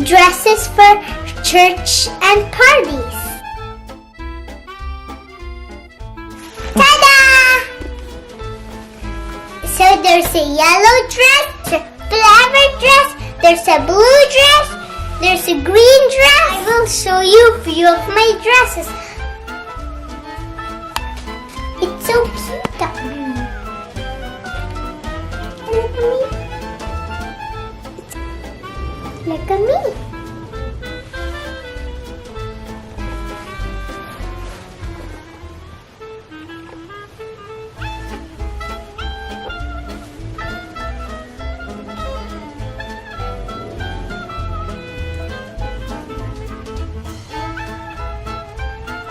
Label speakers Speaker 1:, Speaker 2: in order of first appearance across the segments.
Speaker 1: dresses for church and parties. Ta-da! So there's a yellow dress, a flower dress, there's a blue dress, there's a green dress. I will show you a few of my dresses. It's so cute. Look at me.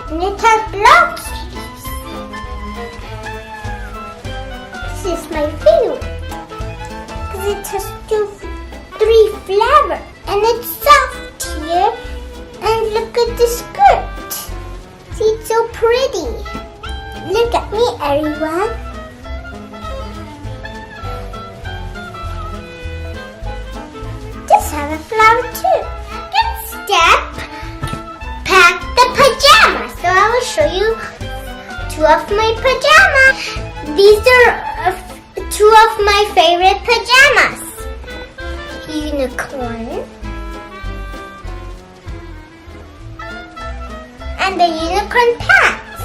Speaker 1: And it has long sleeves. This is my favorite because it has 3 flowers and it's soft here. And look at the skirt. See, it's so pretty. Look at me, everyone. This has a flower too. Next step, pack the pajamas. So I will show you 2 of my pajamas. These are 2 of my favorite pajamas. Unicorn and the unicorn pants.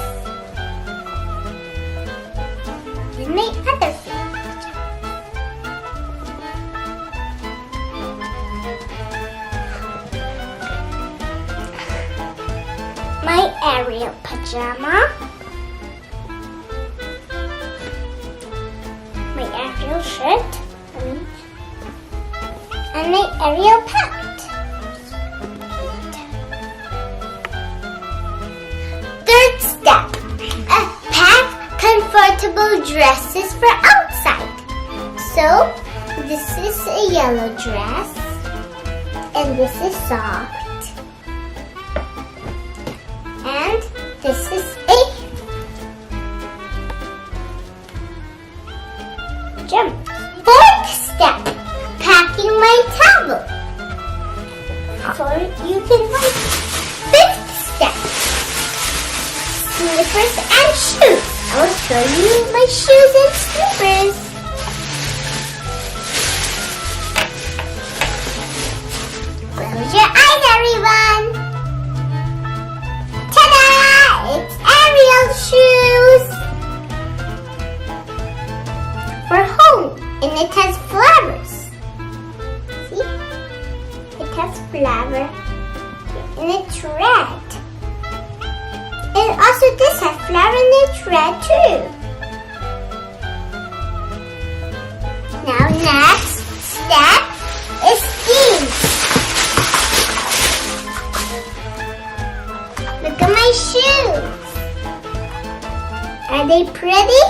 Speaker 1: And my other favorite my Ariel pajama, my Ariel shirt, and my Ariel pant. Third step, pack comfortable dresses for outside. So, this is a yellow dress, and this is soft, and this is a jump. Fourth step, packing my towel. So you can write. Fifth step, slippers and shoes. I will show you my shoes and slippers. Close your eyes, everyone. Ta-da! It's Ariel shoes for home, and it has flowers. See? It has flower, and it's red. And also this has flower and it's red too. Now next step is jeans. Look at my shoes. Are they pretty?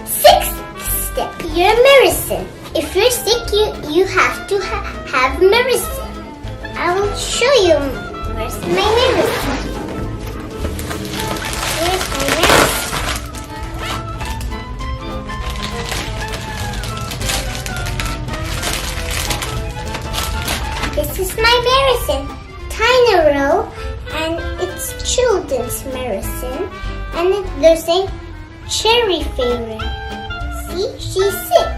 Speaker 1: Sixth step, your medicine. If you're sick, you have to have medicine. I will show you where's my medicine. Here's my medicine. This is my medicine, Tynero, and it's children's medicine. And there's a cherry flavor. See, she's sick.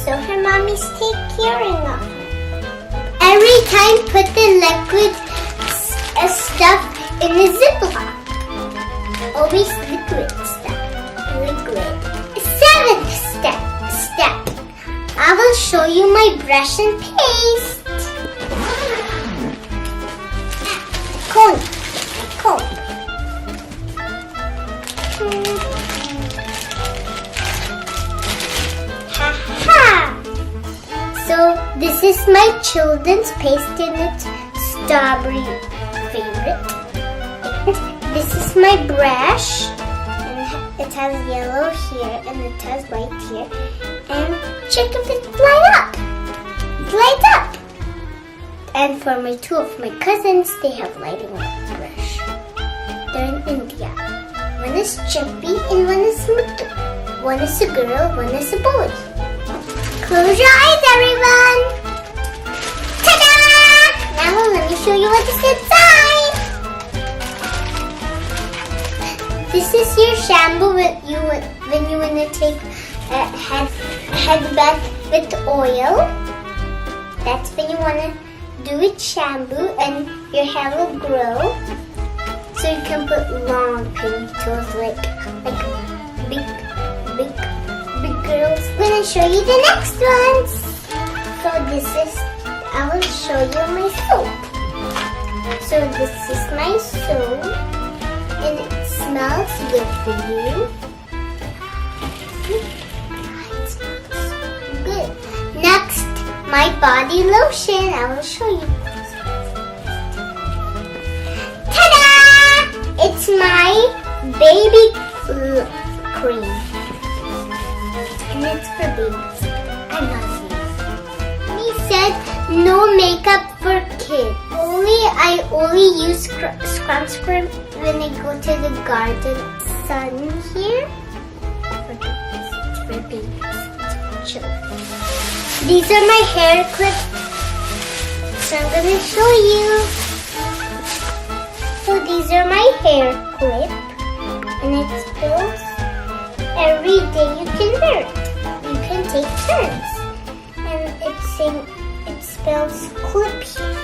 Speaker 1: So her mommy's taking care of her. Every time put the liquid stuff in a Ziploc. Always liquid stuff. Liquid. Seventh step. I will show you my brush and paste. Comb. So this is my children's paste and it's strawberry favorite. This is my brush and it has yellow here and it has white here. And check if it lights up. It lights up. And for my 2 of my cousins, they have lighting up brush. They're in India. One is Chippy and one is Muttu. One is a girl, one is a boy. Close your eyes, everyone. Ta-da! Now let me show you what is inside. This is your shampoo when you want to take a head bath with oil. That's when you want to do with shampoo and your hair will grow. So you can put long ponytails like big girls. I'm gonna show you the next ones. So I will show you my soap. So this is my soap and it smells good for you. It smells so good. Next, my body lotion. I will show you. Ta-da! It's my baby cream. And it's for babies. I love it. He said no makeup for kids. I only use sunscreen when I go to the garden. Sun here. It's for babies. It's for children. These are my hair clips. So I'm going to show you. So these are my hair clip. And it spills. Every day you can wear it. You can take turns. And it spells clip here.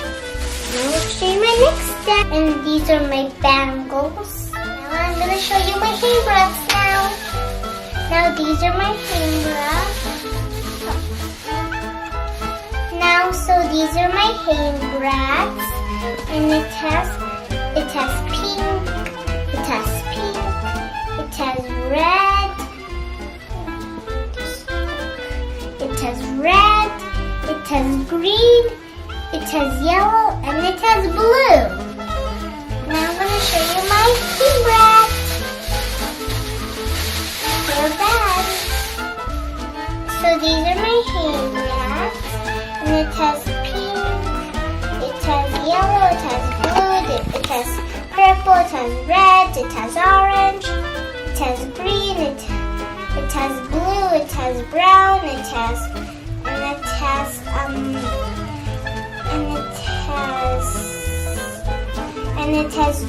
Speaker 1: Now I'll show you my next step. And these are my bangles. Now I'm going to show you my hair wraps now. Now these are my hair wraps. Now so these are my hair wraps. And it has pink. It has pink. It has red. It has red, it has green, it has yellow, and it has blue. Now I'm going to show you my hair wraps. They're bad. So these are my hair wraps, and it has pink, it has yellow, it has blue, it has purple, it has red, it has orange, it has green, it has blue, it has brown, it has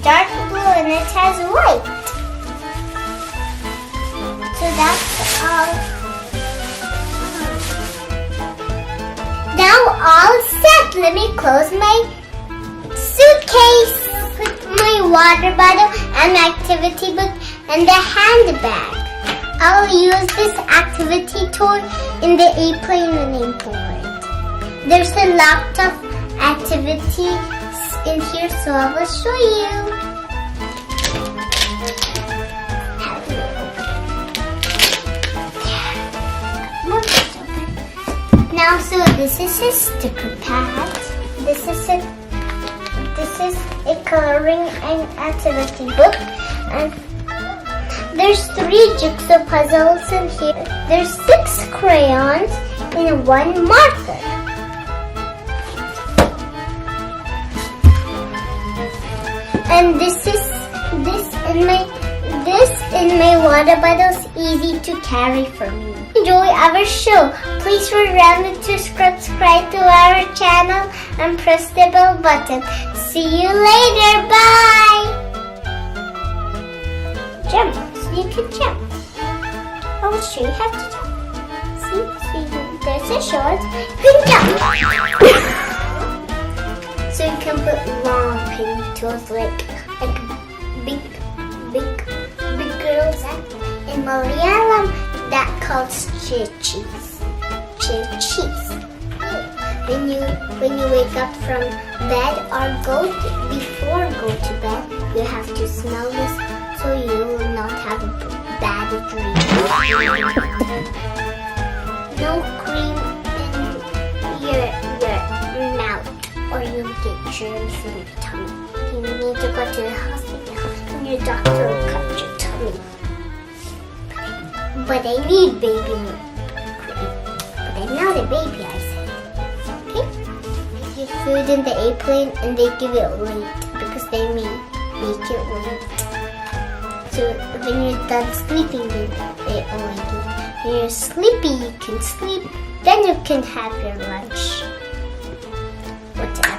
Speaker 1: dark blue, and it has white. So that's all. Now all set. Let me close my suitcase. Put my water bottle and activity book and the handbag. I'll use this activity tool in the airplane when I'm bored. There's a lot of activities in here, so I will show you. Now, so this is a sticker pad. This is a coloring and activity book, and there's 3 jigsaw puzzles in here. There's 6 crayons and 1 marker. And this in my water bottle is easy to carry for me. Enjoy our show. Please remember to subscribe to our channel and press the bell button. See you later. Bye. Jump. You can jump. I will show you how to jump. See, there's a short. You can jump. So you can put long ponytails like big girls. In Malayalam, that called cheese. When you wake up from bed or before go to bed, you have to smell this so you will not have a bad dream. No cream in your mouth or you'll get germs in your tummy. You need to go to the hospital and your doctor will cut your tummy. But I need baby cream. But I'm not a baby, I said. Okay? Give food in the airplane and they give it late because they make it late. So when you're done sleeping, they only give. When you're sleepy, you can sleep. Then you can have your lunch. Whatever.